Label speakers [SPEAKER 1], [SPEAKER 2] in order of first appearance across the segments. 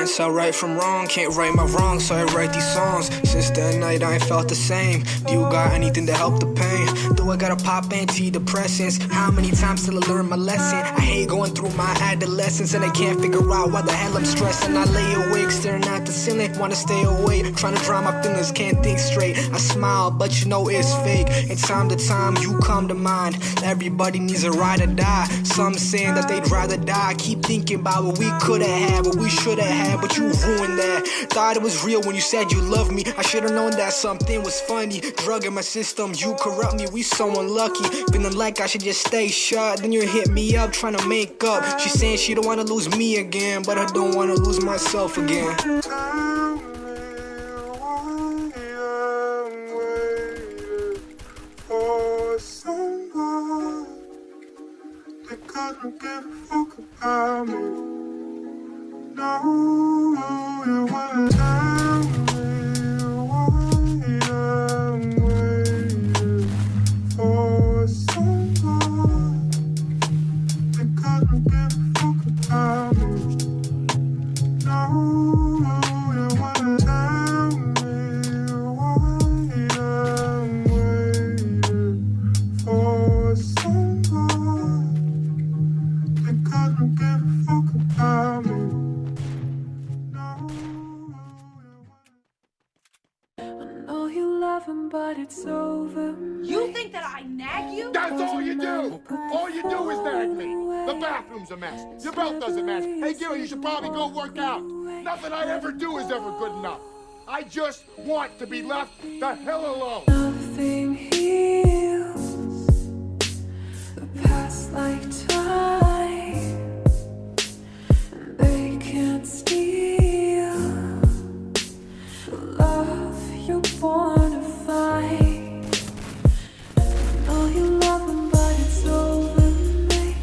[SPEAKER 1] Can't tell right from wrong, can't right my wrong, so I write these songs. Since that night I ain't felt the same. Do you got anything to help the pain? Do I gotta pop antidepressants? How many times till I learn my lesson? I hate going through my adolescence and I can't figure out why the hell I'm stressing. I lay awake staring at the ceiling, wanna stay awake, trying to dry my feelings, can't think straight. I smile but you know it's fake, and time to time you come to mind. Everybody needs a ride or die. Some saying that they'd rather die. Keep thinking about what we could've had, what we should've had, but you ruined that. Thought it was real when you said you loved me. I should've known that something was funny. Drug in my system, you corrupt me. We so unlucky, feeling like I should just stay shut. Then you hit me up trying to make up. She saying she don't wanna lose me again, but I don't wanna lose myself again.
[SPEAKER 2] Couldn't give a fuck about me. No, you wouldn't tell me why I'm waiting for someone that couldn't give a fuck about me. No, you wouldn't tell me why I'm waiting for someone. Couldn't give a fuck about me. No.
[SPEAKER 3] I know you love him, but it's over.
[SPEAKER 4] You think that I nag you?
[SPEAKER 5] That's all you do! All you do is nag me. The bathroom's a mess. Your belt doesn't match. Hey, Gil, you should probably go work out. Nothing I ever do is ever good enough. I just want to be left the hell alone.
[SPEAKER 3] Nothing heals the past like time. They can't steal the love you're born to fight. I know you love him, but it's over, mate.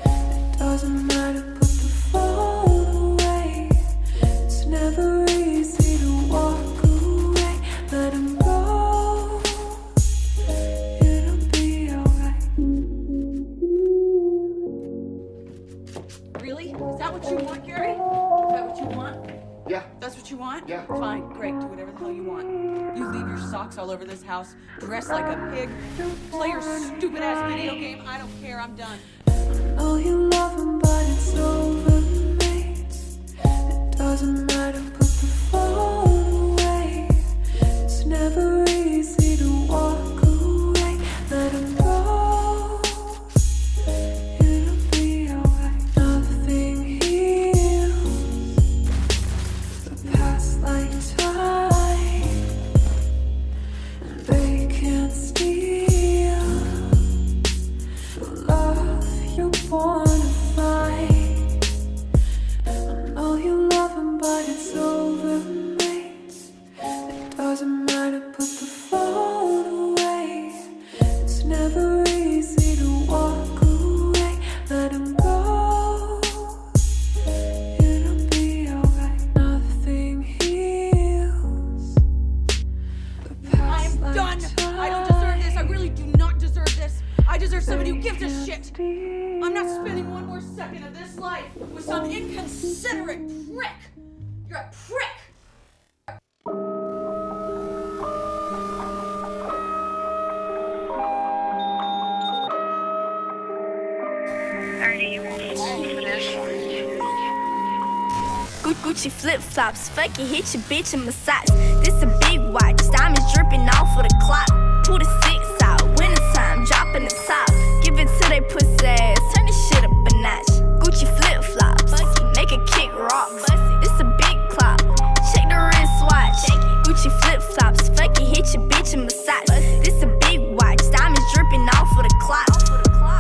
[SPEAKER 3] It doesn't matter, put the phone away. It's never easy to walk away. Let him go. It'll be alright.
[SPEAKER 4] Really? Is that what you want, Gary? Is that what you want?
[SPEAKER 5] Yeah.
[SPEAKER 4] That's what you want?
[SPEAKER 5] Yeah.
[SPEAKER 4] Fine, great, do whatever the hell you want. You leave your socks all over this house, dress like a pig, play your stupid ass video game. I don't care, I'm done.
[SPEAKER 3] I know you love him, but it's over, mate. It doesn't matter, put the phone away. It's never easy to walk away. Let him go. It'll be alright. Nothing heals the past like time. They can't steal the love you're born to fight. I know you love him, but it's over, mate. It doesn't matter, put the phone away. It's never easy to walk away. Let him go. It'll be alright. Nothing heals the past
[SPEAKER 4] I'm
[SPEAKER 3] like
[SPEAKER 4] done!
[SPEAKER 3] time.
[SPEAKER 4] I don't deserve this. I really do not deserve this. I deserve somebody who gives a shit. I'm not spending one more second of this life with some inconsiderate prick. You're a prick.
[SPEAKER 6] Gucci flip-flops, fuck it, hit your bitch and massage. This a big watch, diamonds dripping off of the clock. Pull the 6 out, wintertime, dropping the top. Give it to they pussy ass, turn this shit up a notch. Gucci flip-flops, make a kick rock. This a big clock, check the wristwatch. Gucci flip-flops, fuck it, hit your bitch and massage. This a big watch, diamonds dripping off of the clock.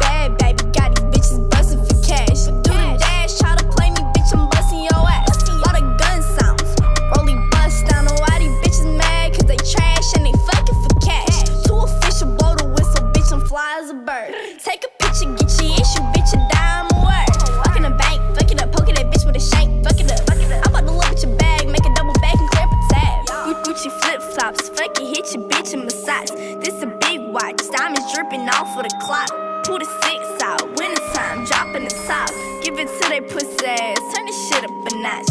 [SPEAKER 6] Bad baby, got these bitches bustin' for cash. Do the dash, try to play me, bitch, I'm bustin' your ass. Lot of gun sounds, rolly bust down. Know why these bitches mad, cause they trash and they fucking for cash. Too official, blow the whistle, bitch, I'm fly as a bird. Take a picture, get your issue, bitch, a dime a word. Walk in the bank, fuck it up, poking that bitch with a shank, fuck it up. I'm about to look at your bag, make a double back and clear up a tab. Gucci flip-flops, fuck it, hit your bitch and massage. This a big watch, diamonds dripping off of the clock. Pull the 6 out, wintertime, dropping the top. Give it to they pussy ass, turn this shit up a notch.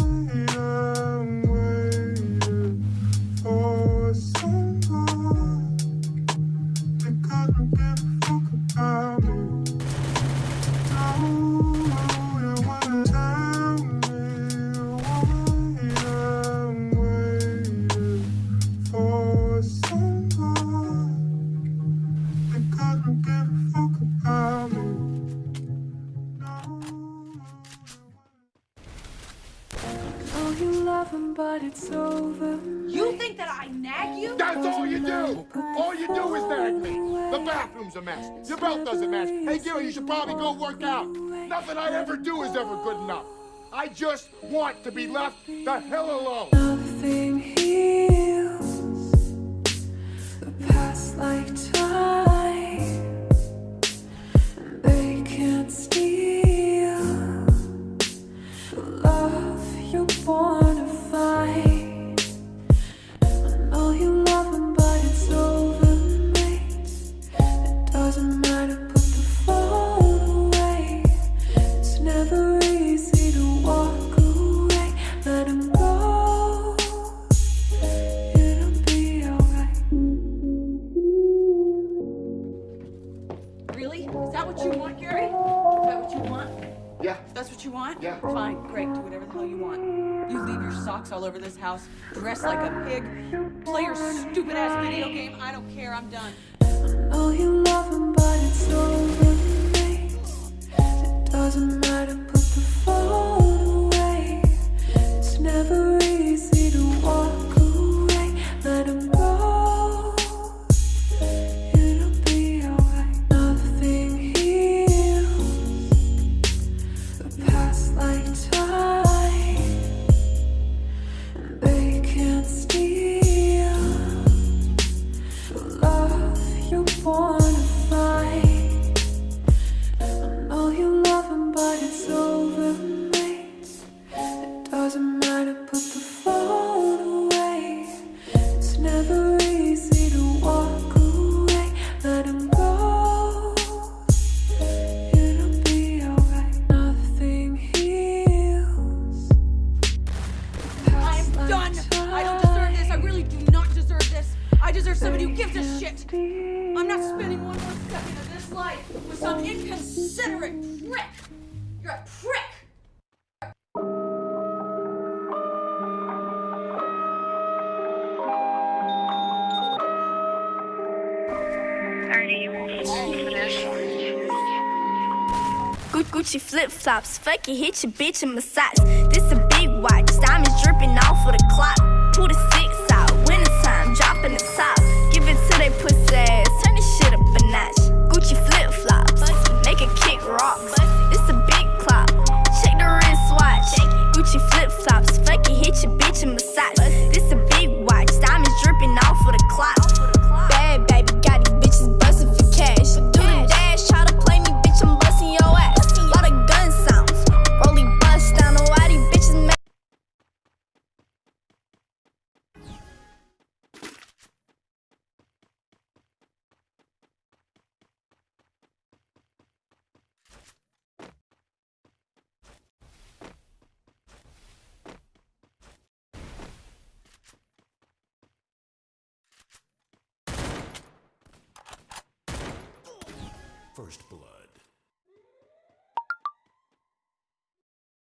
[SPEAKER 3] but it's over.
[SPEAKER 4] You think that I nag you?
[SPEAKER 5] That's all you do! All you do is nag me. The bathroom's a mess. Your belt doesn't match. Hey, Gary, you should probably go work out. Nothing I ever do is ever good enough. I just want to be left the hell alone.
[SPEAKER 3] Nothing heals the past like time, and they can't steal the love you're born to find. I know you love him, but it's over, mate. It doesn't matter, put the phone away. It's never easy to walk away. Let him go. It'll be alright.
[SPEAKER 4] Really? Is that what you want, Gary? Is that what you want?
[SPEAKER 5] Yeah.
[SPEAKER 4] That's what you want?
[SPEAKER 5] Yeah.
[SPEAKER 4] Fine, great, do whatever the hell you want. You leave your socks all over this house, dress like a pig, play your stupid ass video game. I don't care, I'm done.
[SPEAKER 3] I know you love him, but it's over, mate. It doesn't matter, put the phone away. It's never easy to walk away. Let him go. It'll be alright. Nothing heals the past like time, and they can't steal the love you're born to find. I know you love him, but it's over, mate. It doesn't matter, put the phone away. It's never easy to walk away. Let him go. It'll be alright. Nothing heals the past
[SPEAKER 4] I'm
[SPEAKER 3] like
[SPEAKER 4] done! I don't deserve this, I really do not deserve this. I deserve somebody who gives a shit. I'm not spending one more second of this life with some inconsiderate prick. You're a prick.
[SPEAKER 6] Gucci flip flops, fuck it, hit your bitch and massage. This a big watch, diamonds dripping off of the clock. Pull the 6 out, wintertime, dropping the top. Give it to they pussy ass, turn this shit up a notch. Gucci flip flops, make it kick rocks. This a big clock, check the wristwatch. Gucci flip flops, fuck it, hit your bitch and massage. This a big watch, diamonds dripping off of the clock. Bad baby, got these bitches bustin' for cash. Do the dash, try to play me, bitch, I'm bustin' your ass. Lot of gun sounds, rolling bust down, know why these bitches mad.
[SPEAKER 7] First blood.